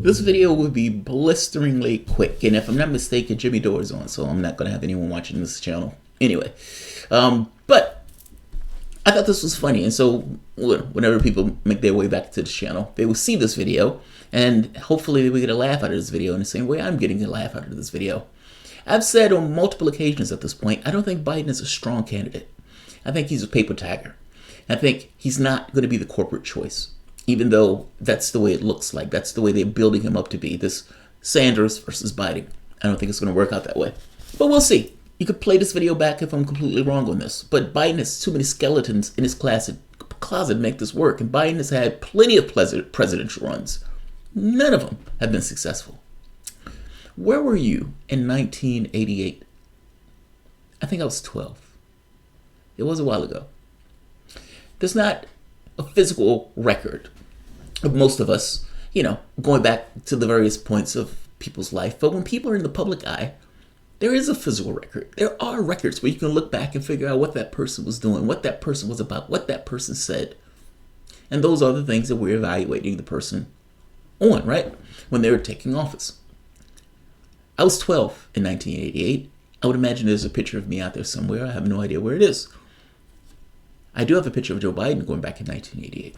This video will be blisteringly quick, and if I'm not mistaken, Jimmy Dore is on, so I'm not going to have anyone watching this channel anyway. But I thought this was funny, and so whenever people make their way back to the channel, they will see this video, and hopefully they will get a laugh out of this video in the same way I'm getting a laugh out of this video. I've said on multiple occasions at this point, I don't think Biden is a strong candidate. I think he's a paper tiger. I think he's not going to be the corporate choice, even though that's the way it looks like. That's the way they're building him up to be, this Sanders versus Biden. I don't think it's going to work out that way. But we'll see. You could play this video back if I'm completely wrong on this. But Biden has too many skeletons in his closet to make this work. And Biden has had plenty of presidential runs. None of them have been successful. Where were you in 1988? I think I was 12. It was a while ago. There's not a physical record of most of us, going back to the various points of people's life. But when people are in the public eye, there is a physical record. There are records where you can look back and figure out what that person was doing, what that person was about, what that person said. And those are the things that we're evaluating the person on, right? When they were taking office. I was 12 in 1988. I would imagine there's a picture of me out there somewhere. I have no idea where it is. I do have a picture of Joe Biden going back in 1988.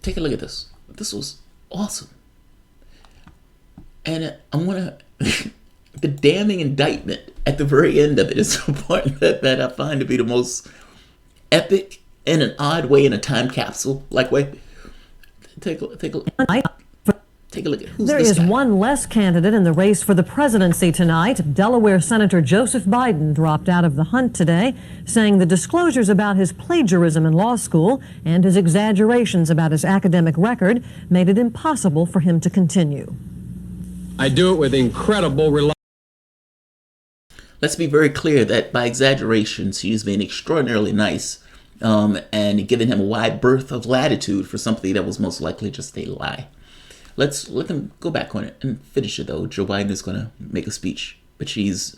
Take a look at this. This was awesome. And I'm gonna the damning indictment at the very end of it is the part that I find to be the most epic in an odd way, in a time capsule like way. Take a look. Take a look at who's There this is guy. one less candidate in the race for the presidency tonight. Delaware Senator Joseph Biden dropped out of the hunt today, saying the disclosures about his plagiarism in law school and his exaggerations about his academic record made it impossible for him to continue. I do it with incredible reluctance. Let's be very clear that by exaggerations, he's been extraordinarily nice and given him a wide berth of latitude for something that was most likely just a lie. Let's let them go back on it and finish it, though. Joe Biden is going to make a speech, but she's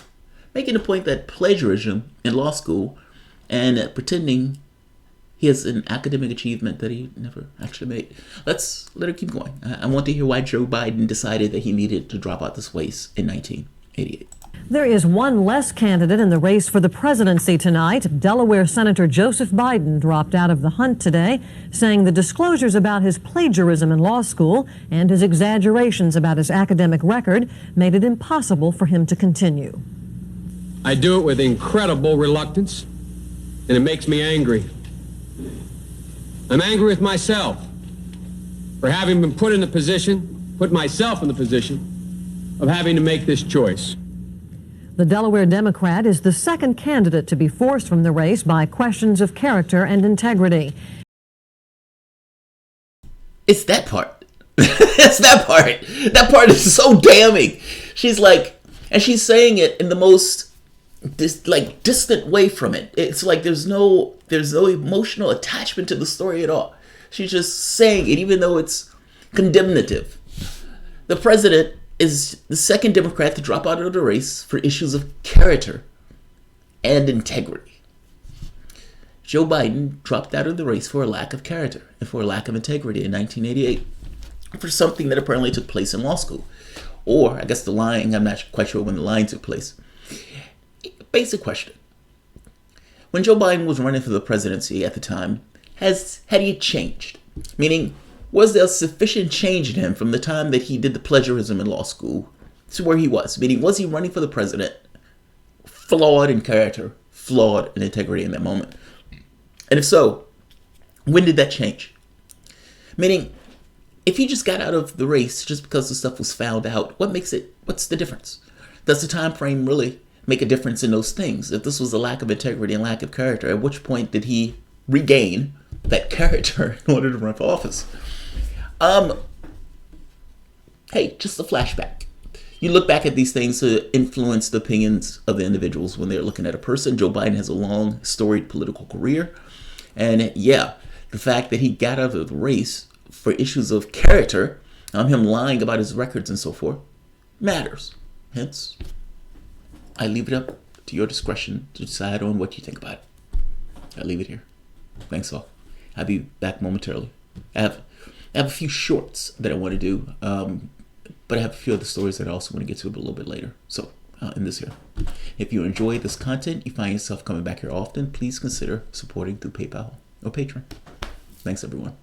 making the point that plagiarism in law school and pretending he has an academic achievement that he never actually made. Let's let her keep going. I want to hear why Joe Biden decided that he needed to drop out this race in 1988. There is one less candidate in the race for the presidency tonight. Delaware Senator Joseph Biden dropped out of the hunt today, saying the disclosures about his plagiarism in law school and his exaggerations about his academic record made it impossible for him to continue. I do it with incredible reluctance, and it makes me angry. I'm angry with myself for having been put myself in the position of having to make this choice. The Delaware Democrat is the second candidate to be forced from the race by questions of character and integrity. It's that part. It's that part. That part is so damning. She's like, and she's saying it in the most distant way from it. It's like there's no emotional attachment to the story at all. She's just saying it, even though it's condemnative. The president is the second Democrat to drop out of the race for issues of character and integrity. Joe Biden dropped out of the race for a lack of character and for a lack of integrity in 1988 for something that apparently took place in law school. Or, I guess the lying, I'm not quite sure when the lying took place. Basic question. When Joe Biden was running for the presidency at the time, had he changed? Meaning, was there sufficient change in him from the time that he did the plagiarism in law school to where he was? Meaning, was he running for the president flawed in character, flawed in integrity in that moment? And if so, when did that change? Meaning, if he just got out of the race just because the stuff was found out, what's the difference? Does the time frame really make a difference in those things? If this was a lack of integrity and lack of character, at which point did he regain that character in order to run for office? Hey, just a flashback. You look back at these things to influence the opinions of the individuals when they're looking at a person. Joe Biden has a long, storied political career. And yeah, the fact that he got out of the race for issues of character, him lying about his records and so forth, matters. Hence, I leave it up to your discretion to decide on what you think about it. I leave it here. Thanks all. I'll be back momentarily. I I have a few shorts that I want to do, but I have a few other stories that I also want to get to a little bit later. So in this here, if you enjoy this content, you find yourself coming back here often, please consider supporting through PayPal or Patreon. Thanks, everyone.